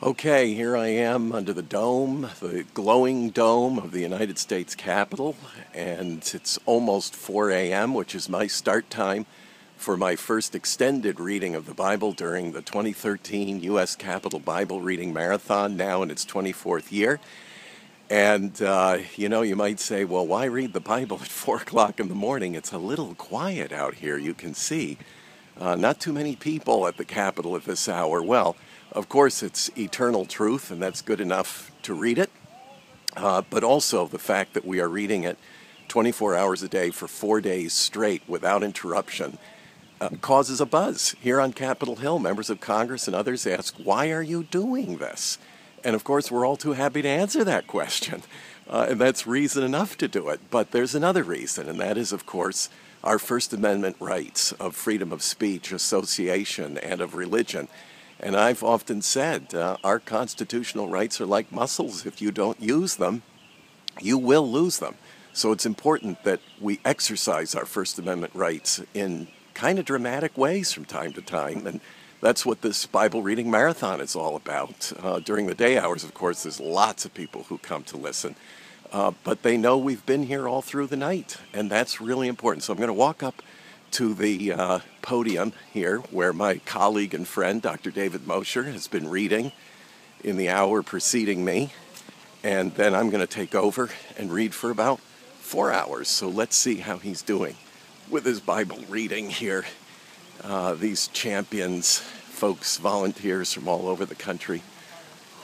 Okay, here I am under the dome, the glowing dome of the United States Capitol, and it's almost 4 a.m., which is my start time for my first extended reading of the Bible during the 2013 U.S. Capitol Bible Reading Marathon, now in its 24th year. And, you might say, well, why read the Bible at 4 o'clock in the morning? It's a little quiet out here, you can see. Not too many people at the Capitol at this hour. Well, of course, it's eternal truth, and that's good enough to read it. But also the fact that we are reading it 24 hours a day for 4 days straight without interruption causes a buzz. Here on Capitol Hill, members of Congress and others ask, why are you doing this? And of course, we're all too happy to answer that question. And that's reason enough to do it. But there's another reason, and that is, of course, our First Amendment rights of freedom of speech, association, and of religion. And I've often said our constitutional rights are like muscles. If you don't use them, you will lose them. So it's important that we exercise our First Amendment rights in kind of dramatic ways from time to time. And that's what this Bible reading marathon is all about. During the day hours, of course, there's lots of people who come to listen. But they know we've been here all through the night, and that's really important. So I'm going to walk up to the podium here where my colleague and friend, Dr. David Mosher, has been reading in the hour preceding me. And then I'm going to take over and read for about 4 hours. So let's see how he's doing with his Bible reading here. These champions, folks, volunteers from all over the country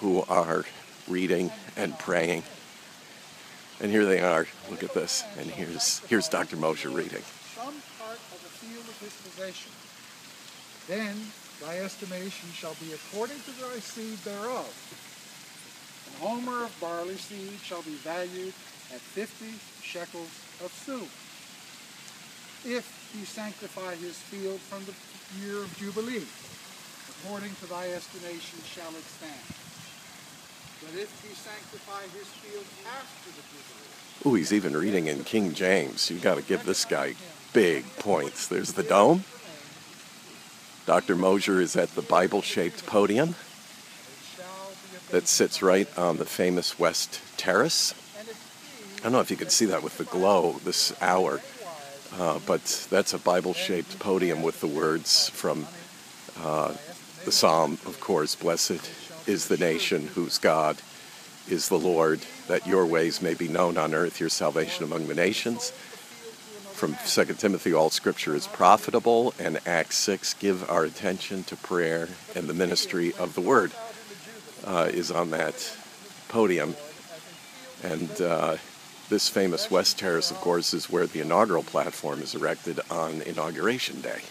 who are reading and praying. And here they are. Look at this. And here's Dr. Mosher reading. Some part of the field of his possession. Then thy estimation shall be according to thy seed thereof. An homer of barley seed shall be valued at 50 shekels of silver. If he sanctify his field from the year of Jubilee, according to thy estimation shall it stand. But if he sanctify his field after the Jubilee... Ooh, he's even reading in King James. You've got to give this guy big points. There's the dome. Dr. Mosher is at the Bible-shaped podium that sits right on the famous West Terrace. I don't know if you can see that with the glow this hour, but that's a Bible-shaped podium with the words from the Psalm, of course, blessed is the nation whose God is the Lord, that your ways may be known on earth, your salvation among the nations. From 2 Timothy, all Scripture is profitable, and Acts 6, give our attention to prayer and the ministry of the Word, is on that podium. And this famous West Terrace, of course, is where the inaugural platform is erected on Inauguration Day.